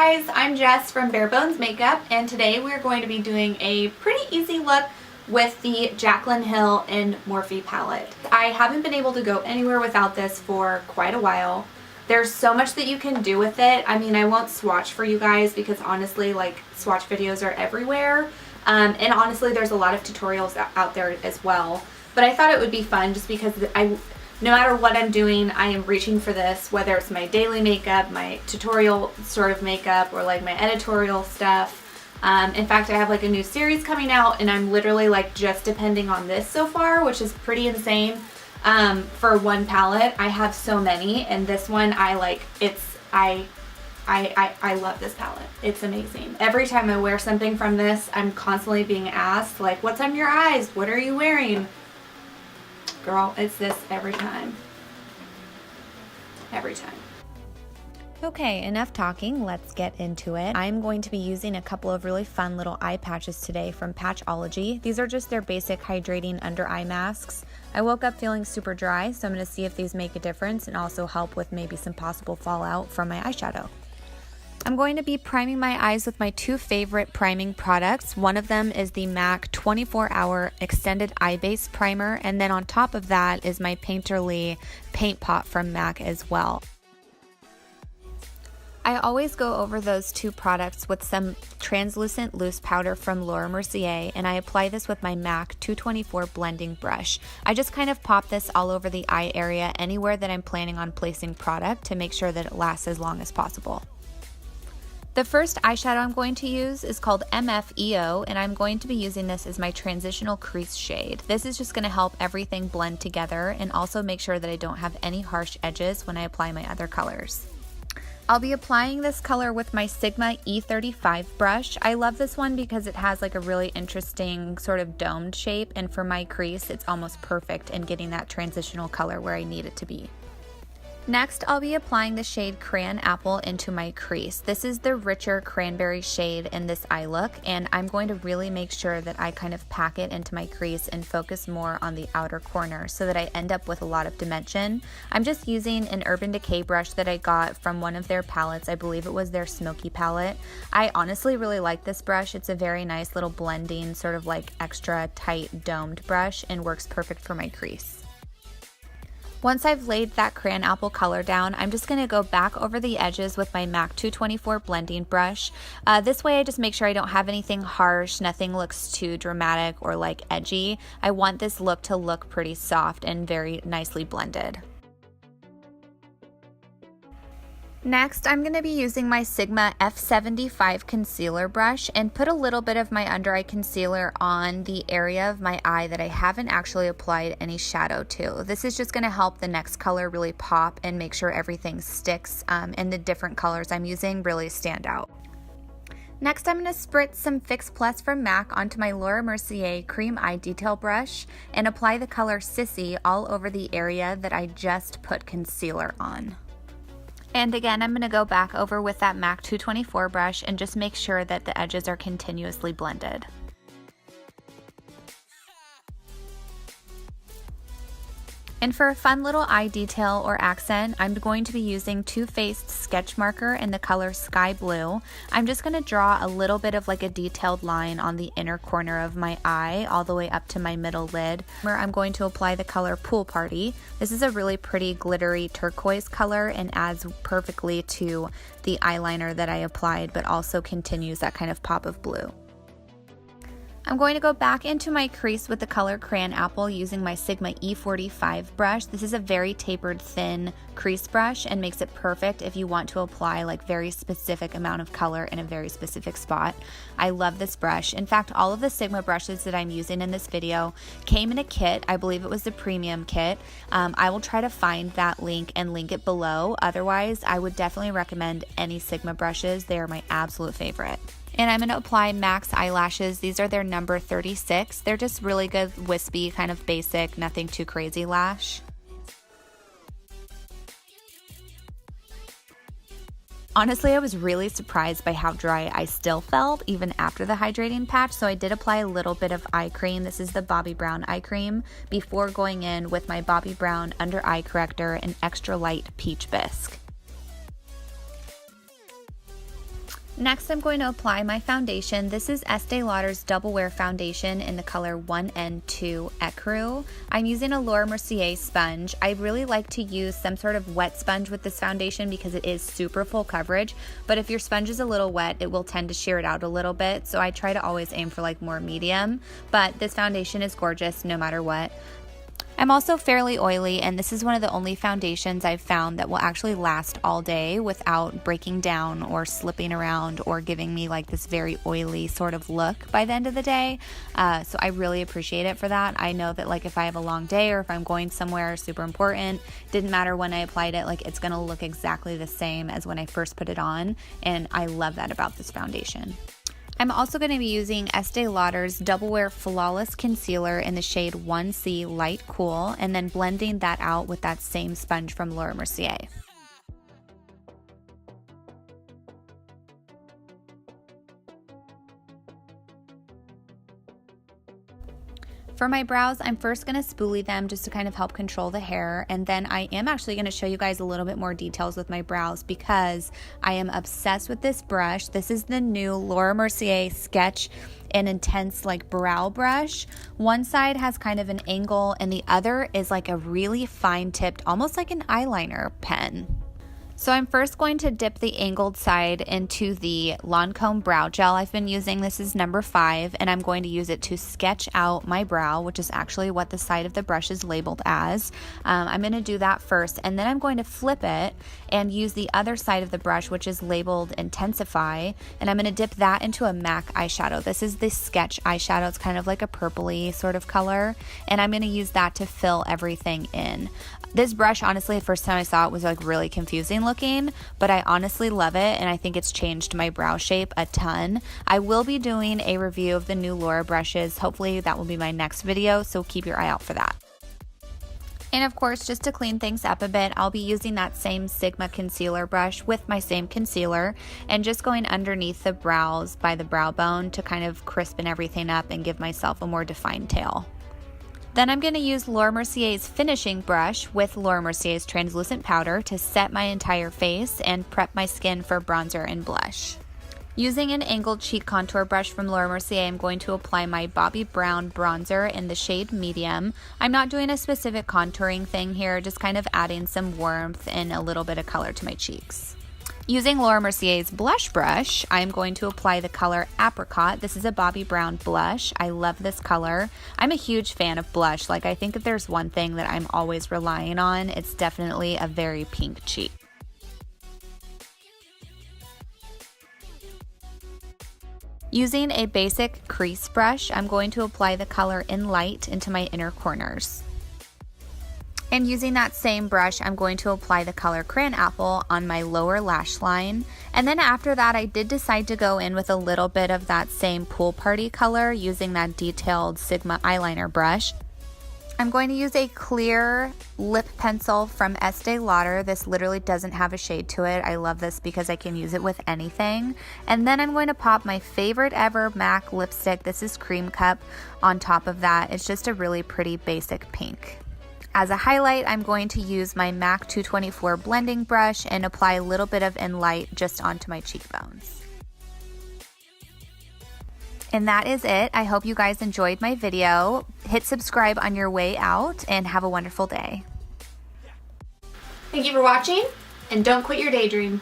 guys, I'm Jess from Barebones Makeup, and today we're going to be doing a pretty easy look with the Jaclyn Hill in Morphe palette. I haven't been able to go anywhere without this for quite a while. There's so much that you can do with it. I mean, I won't swatch for you guys because honestly, like, swatch videos are everywhere. And honestly, there's a lot of tutorials out there as well. But I thought it would be fun just because no matter what I'm doing, I am reaching for this, whether it's my daily makeup, my tutorial sort of makeup, or like my editorial stuff. In fact, I have like a new series coming out and I'm literally like just depending on this so far, which is pretty insane. For one palette, I have so many, and this one I love this palette. It's amazing. Every time I wear something from this, I'm constantly being asked like, what's on your eyes? What are you wearing? Girl, it's this every time. Every time. Okay, enough talking, let's get into it. I'm going to be using a couple of really fun little eye patches today from Patchology. These are just their basic hydrating under eye masks. I woke up feeling super dry, so I'm going to see if these make a difference and also help with maybe some possible fallout from my eyeshadow. I'm going to be priming my eyes with my two favorite priming products. One of them is the MAC 24-Hour Extended Eye Base Primer, and then on top of that is my Painterly Paint Pot from MAC as well. I always go over those two products with some translucent loose powder from Lauder Mercier, and I apply this with my MAC 224 blending brush. I just kind of pop this all over the eye area anywhere that I'm planning on placing product to make sure that it lasts as long as possible. The first eyeshadow I'm going to use is called MFEO, and I'm going to be using this as my transitional crease shade. This is just going to help everything blend together and also make sure that I don't have any harsh edges when I apply my other colors. I'll be applying this color with my Sigma E35 brush. I love this one because it has like a really interesting sort of domed shape, and for my crease it's almost perfect in getting that transitional color where I need it to be. Next, I'll be applying the shade Crayon Apple into my crease. This is the richer cranberry shade in this eye look, and I'm going to really make sure that I kind of pack it into my crease and focus more on the outer corner so that I end up with a lot of dimension. I'm just using an Urban Decay brush that I got from one of their palettes. I believe it was their Smoky palette. I honestly really like this brush. It's a very nice little blending, sort of like extra tight domed brush, and works perfect for my crease. Once I've laid that Crayon Apple color down, I'm just going to go back over the edges with my MAC 224 blending brush. This way I just make sure I don't have anything harsh, nothing looks too dramatic or like edgy. I want this look to look pretty soft and very nicely blended. Next, I'm going to be using my Sigma F75 concealer brush and put a little bit of my under eye concealer on the area of my eye that I haven't actually applied any shadow to. This is just going to help the next color really pop and make sure everything sticks and the different colors I'm using really stand out. Next, I'm going to spritz some Fix Plus from MAC onto my Lauder Mercier Cream Eye Detail brush and apply the color Sissy all over the area that I just put concealer on. And again, I'm going to go back over with that MAC 224 brush and just make sure that the edges are continuously blended. And for a fun little eye detail or accent, I'm going to be using Too Faced sketch marker in the color Sky Blue. I'm just going to draw a little bit of like a detailed line on the inner corner of my eye all the way up to my middle lid, where I'm going to apply the color Pool Party. This is a really pretty glittery turquoise color and adds perfectly to the eyeliner that I applied, but also continues that kind of pop of blue. I'm going to go back into my crease with the color Crayon Apple using my Sigma E45 brush. This is a very tapered, thin crease brush and makes it perfect if you want to apply like very specific amount of color in a very specific spot. I love this brush. In fact, all of the Sigma brushes that I'm using in this video came in a kit. I believe it was the premium kit. I will try to find that link and link it below. Otherwise, I would definitely recommend any Sigma brushes. They are my absolute favorite. And I'm going to apply MAC's eyelashes. These are their number 36. They're just really good, wispy, kind of basic, nothing too crazy lash. Honestly, I was really surprised by how dry I still felt even after the hydrating patch, so I did apply a little bit of eye cream. This is the Bobbi Brown eye cream before going in with my Bobbi Brown under eye corrector and extra light peach bisque. Next, I'm going to apply my foundation. This is Estee Lauder's Double Wear Foundation in the color 1N2 Ecru. I'm using a Laura Mercier sponge. I really like to use some sort of wet sponge with this foundation because it is super full coverage, but if your sponge is a little wet, it will tend to shear it out a little bit, so I try to always aim for like more medium, but this foundation is gorgeous no matter what. I'm also fairly oily, and this is one of the only foundations I've found that will actually last all day without breaking down or slipping around or giving me like this very oily sort of look by the end of the day. So I really appreciate it for that. I know that like if I have a long day or if I'm going somewhere super important, didn't matter when I applied it, like it's gonna look exactly the same as when I first put it on, and I love that about this foundation. I'm also going to be using Estee Lauder's Double Wear Flawless Concealer in the shade 1C Light Cool, and then blending that out with that same sponge from Laura Mercier. For my brows, I'm first going to spoolie them just to kind of help control the hair, and then I am actually going to show you guys a little bit more details with my brows because I am obsessed with this brush. This is the new Laura Mercier Sketch and Intense like brow brush. One side has kind of an angle and the other is like a really fine tipped, almost like an eyeliner pen. So I'm first going to dip the angled side into the Lancome brow gel I've been using. This is number 5, and I'm going to use it to sketch out my brow, which is actually what the side of the brush is labeled as. I'm going to do that first, and then I'm going to flip it and use the other side of the brush, which is labeled Intensify, and I'm going to dip that into a MAC eyeshadow. This is the Sketch eyeshadow. It's kind of like a purpley sort of color, and I'm going to use that to fill everything in. This brush, honestly, the first time I saw it was like really confusing looking, but I honestly love it, and I think it's changed my brow shape a ton. I will be doing a review of the new Laura brushes. Hopefully that will be my next video, so keep your eye out for that. And of course, just to clean things up a bit, I'll be using that same Sigma concealer brush with my same concealer and just going underneath the brows by the brow bone to kind of crispen everything up and give myself a more defined tail. Then I'm going to use Laura Mercier's finishing brush with Laura Mercier's translucent powder to set my entire face and prep my skin for bronzer and blush. Using an angled cheek contour brush from Laura Mercier, I'm going to apply my Bobbi Brown bronzer in the shade medium. I'm not doing a specific contouring thing here, just kind of adding some warmth and a little bit of color to my cheeks. Using Laura Mercier's blush brush, I'm going to apply the color Apricot. This is a Bobbi Brown blush. I love this color. I'm a huge fan of blush. Like, I think if there's one thing that I'm always relying on, it's definitely a very pink cheek. Using a basic crease brush, I'm going to apply the color in light into my inner corners. And using that same brush, I'm going to apply the color Crayon Apple on my lower lash line. And then after that, I did decide to go in with a little bit of that same Pool Party color using that detailed Sigma eyeliner brush. I'm going to use a clear lip pencil from Estee Lauder. This literally doesn't have a shade to it. I love this because I can use it with anything. And then I'm going to pop my favorite ever MAC lipstick. This is Cream Cup on top of that. It's just a really pretty basic pink. As a highlight, I'm going to use my MAC 224 blending brush and apply a little bit of in light just onto my cheekbones. And that is it. I hope you guys enjoyed my video. Hit subscribe on your way out and have a wonderful day. Thank you for watching, and don't quit your daydream.